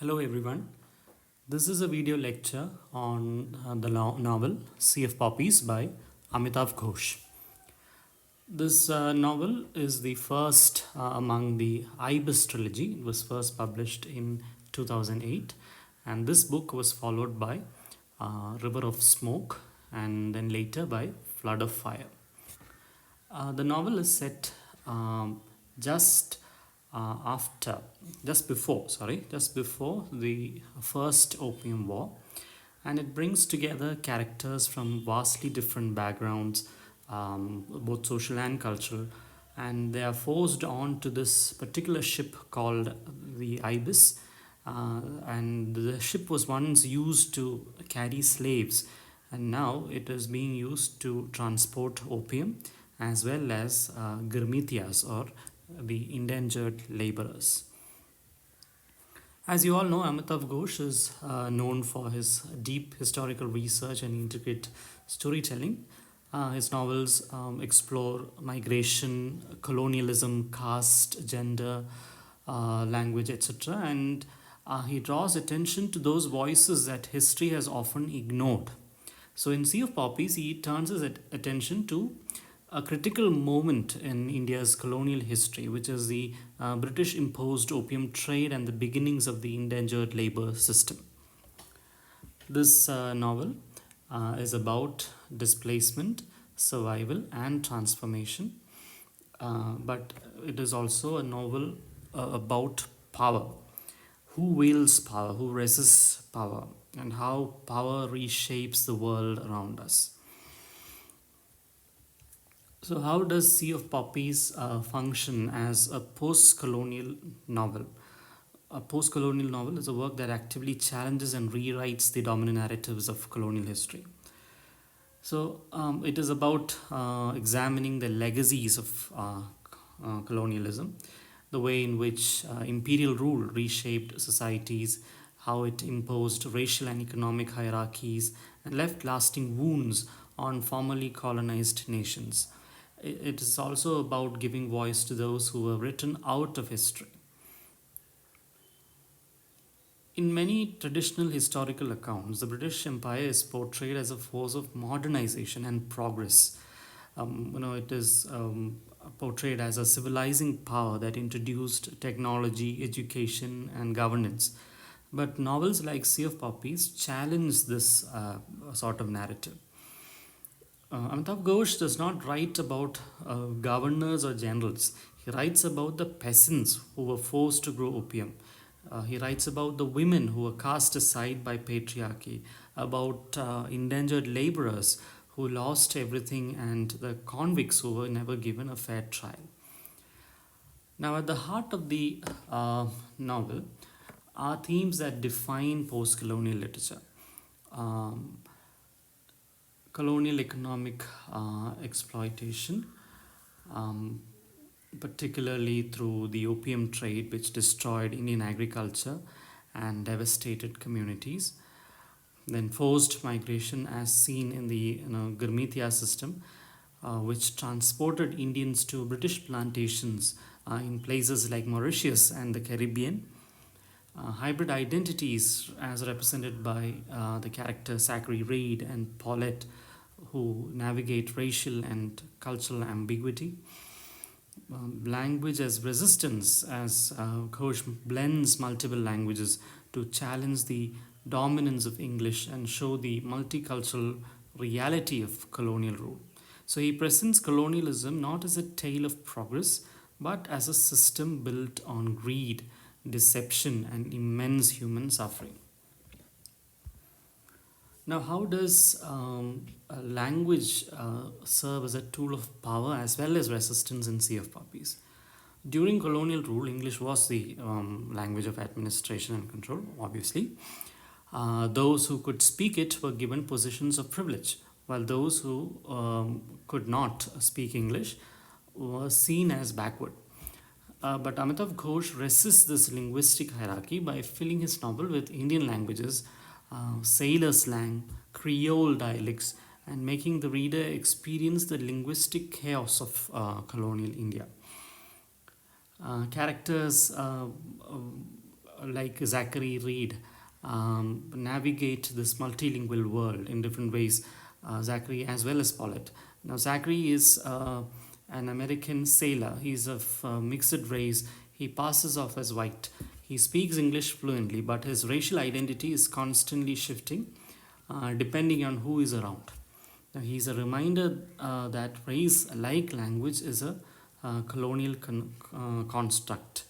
Hello everyone. This is a video lecture on the novel Sea of Poppies by Amitav Ghosh. This novel is the first among the Ibis trilogy. It was first published in 2008, and this book was followed by River of Smoke and then later by Flood of Fire. The novel is set just after, just before the First Opium War, and it brings together characters from vastly different backgrounds, both social and cultural, and they are forced on to this particular ship called the Ibis. And the ship was once used to carry slaves, and now it is being used to transport opium as well as girmitias or the endangered laborers. As you all know, Amitav Ghosh is known for his deep historical research and intricate storytelling. His novels explore migration, colonialism, caste, gender, language, etc. And he draws attention to those voices that history has often ignored. So in Sea of Poppies, he turns his attention to a critical moment in India's colonial history, which is the British imposed opium trade and the beginnings of the endangered labor system. This novel is about displacement, survival, and transformation, but it is also a novel about power. Who wields power, who resists power, and how power reshapes the world around us. So, how does Sea of Poppies function as a post colonial novel? A post colonial novel is a work that actively challenges and rewrites the dominant narratives of colonial history. So, it is about examining the legacies of colonialism, the way in which imperial rule reshaped societies, how it imposed racial and economic hierarchies, and left lasting wounds on formerly colonized nations. It is also about giving voice to those who were written out of history. In many traditional historical accounts, the British Empire is portrayed as a force of modernization and progress. It is portrayed as a civilizing power that introduced technology, education, and governance. But novels like Sea of Poppies challenge this sort of narrative. Amitav Ghosh does not write about governors or generals. He writes about the peasants who were forced to grow opium. He writes about the women who were cast aside by patriarchy, about endangered laborers who lost everything, and the convicts who were never given a fair trial. Now, at the heart of the novel are themes that define post colonial literature. Um, Colonial economic exploitation, um, particularly through the opium trade, which destroyed Indian agriculture and devastated communities. Then forced migration, as seen in the Gurmithya system, which transported Indians to British plantations in places like Mauritius and the Caribbean. Hybrid identities, as represented by the characters Zachary Reid and Paulette, who navigate racial and cultural ambiguity. Language as resistance, as Ghosh blends multiple languages to challenge the dominance of English and show the multicultural reality of colonial rule. So he presents colonialism not as a tale of progress, but as a system built on greed, deception, and immense human suffering. Now, how does language serve as a tool of power as well as resistance in Sea of Poppies? During colonial rule, English was the language of administration and control, obviously. Those who could speak it were given positions of privilege, while those who could not speak English were seen as backward. But Amitav Ghosh resists this linguistic hierarchy by filling his novel with Indian languages, sailor slang, Creole dialects, and making the reader experience the linguistic chaos of colonial India. Characters like Zachary Reed, navigate this multilingual world in different ways. Zachary as well as Pollitt. Now, Zachary is an American sailor. He's of mixed race. He passes off as white. He speaks English fluently, but his racial identity is constantly shifting depending on who is around. Now, he's a reminder that race, like language, is a colonial construct,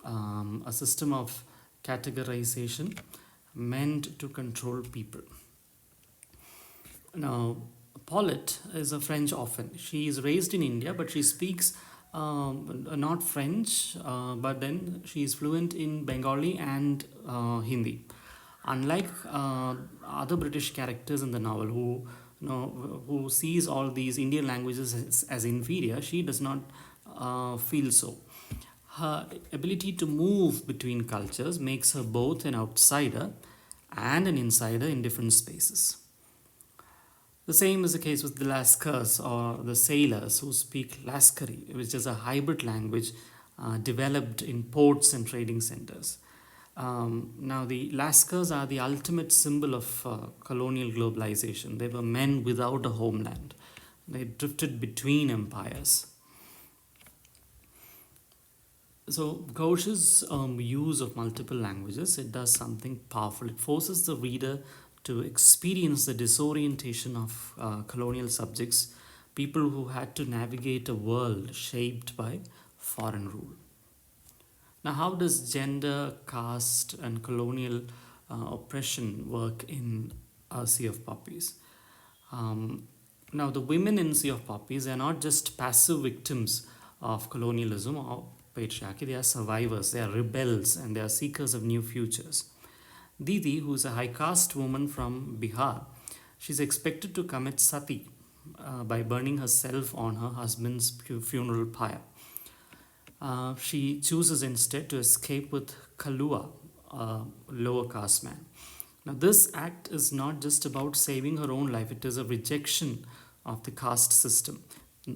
a system of categorization meant to control people. Now, Paulette is a French orphan. She is raised in India, but she speaks not French, but then she is fluent in Bengali and Hindi. Unlike other British characters in the novel who sees all these Indian languages as inferior, she does not feel so. Her ability to move between cultures makes her both an outsider and an insider in different spaces. The same is the case with the Lascars or the sailors who speak Lascari, which is a hybrid language developed in ports and trading centers. Now, the Lascars are the ultimate symbol of colonial globalization. They were men without a homeland. They drifted between empires. So, Ghosh's use of multiple languages, it does something powerful. It forces the reader to experience the disorientation of colonial subjects, people who had to navigate a world shaped by foreign rule. Now, how does gender, caste, and colonial oppression work in Sea of Poppies? Now, the women in Sea of Poppies are not just passive victims of colonialism or patriarchy, they are survivors, they are rebels, and they are seekers of new futures. Didi, who is a high caste woman from Bihar, she's expected to commit sati by burning herself on her husband's funeral pyre. She chooses instead to escape with Kalua, a lower caste man. Now, this act is not just about saving her own life, it is a rejection of the caste system,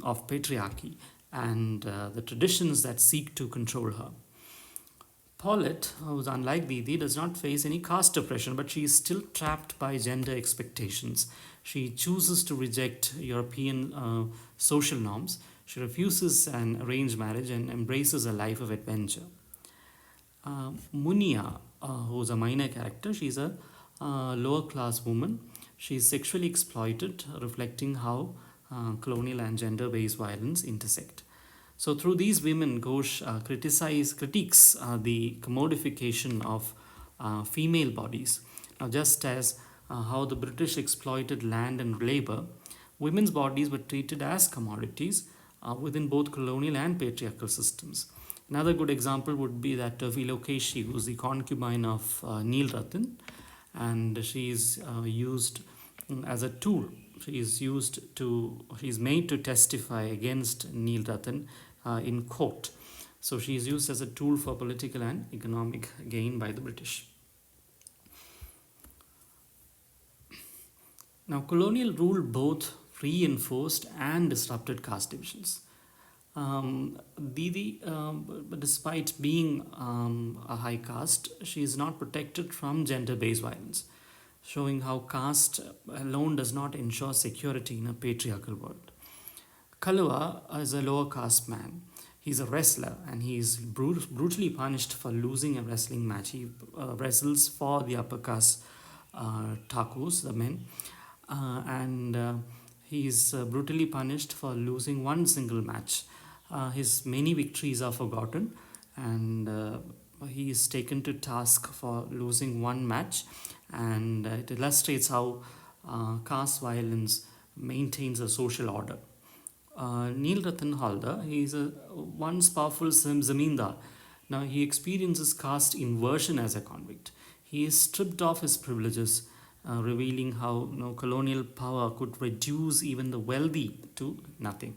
of patriarchy, and the traditions that seek to control her. Paulette, who's unlike Didi, does not face any caste oppression, but she is still trapped by gender expectations. She chooses to reject European social norms. She refuses an arranged marriage and embraces a life of adventure. Munia, who's a minor character, she's a lower class woman. She is sexually exploited, reflecting how colonial and gender based violence intersect. So, through these women, Ghosh critiques the commodification of female bodies. Now, just as how the British exploited land and labor, women's bodies were treated as commodities within both colonial and patriarchal systems. Another good example would be that of Ilokeshi, who is the concubine of Neil Ratan, and she is used as a tool. She is made to testify against Neil Ratan in court. So she is used as a tool for political and economic gain by the British. Now, colonial rule both reinforced and disrupted caste divisions. Didi, despite being a high caste, she is not protected from gender-based violence, showing how caste alone does not ensure security in a patriarchal world. Kalua is a lower caste man. He's a wrestler and he is brutally punished for losing a wrestling match. He wrestles for the upper caste Thakus, the men, and he is brutally punished for losing one single match. His many victories are forgotten, and he is taken to task for losing one match, and it illustrates how caste violence maintains a social order. Neil Ratan Halder, he is a once powerful zamindar. Now he experiences caste inversion as a convict. He is stripped of his privileges, revealing how colonial power could reduce even the wealthy to nothing.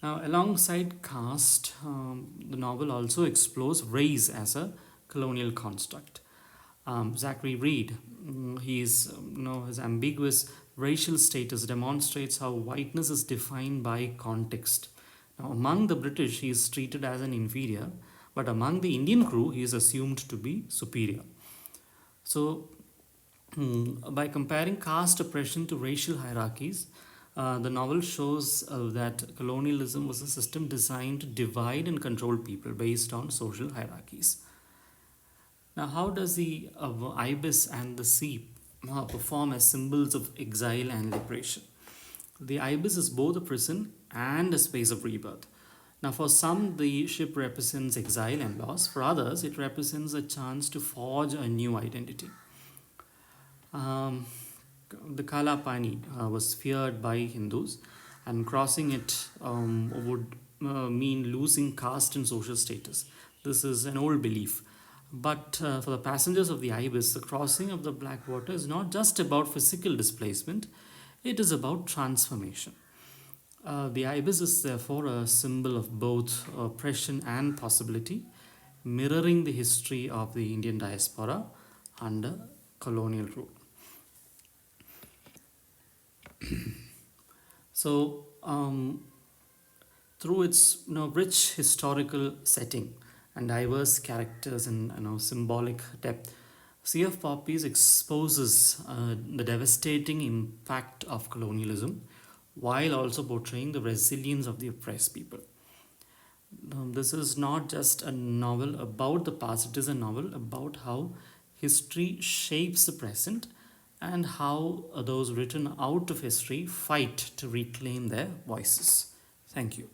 Now, alongside caste, the novel also explores race as a colonial construct. Zachary Reed, his ambiguous racial status demonstrates how whiteness is defined by context. Now, among the British, he is treated as an inferior, but among the Indian crew, he is assumed to be superior. So, by comparing caste oppression to racial hierarchies, the novel shows that colonialism was a system designed to divide and control people based on social hierarchies. Now, how does the ibis and the sea perform as symbols of exile and liberation? The ibis is both a prison and a space of rebirth. Now, for some, the ship represents exile and loss. For others, it represents a chance to forge a new identity. Um, the Kala Pani was feared by Hindus, and crossing it would mean losing caste and social status. This is an old belief. But for the passengers of the Ibis, the crossing of the Black Water is not just about physical displacement, it is about transformation. The ibis is therefore a symbol of both oppression and possibility, mirroring the history of the Indian diaspora under colonial rule. So, through its rich historical setting and diverse characters and symbolic depth, C.F. Poppies exposes the devastating impact of colonialism while also portraying the resilience of the oppressed people. This is not just a novel about the past, it is a novel about how history shapes the present and how those written out of history fight to reclaim their voices. Thank you.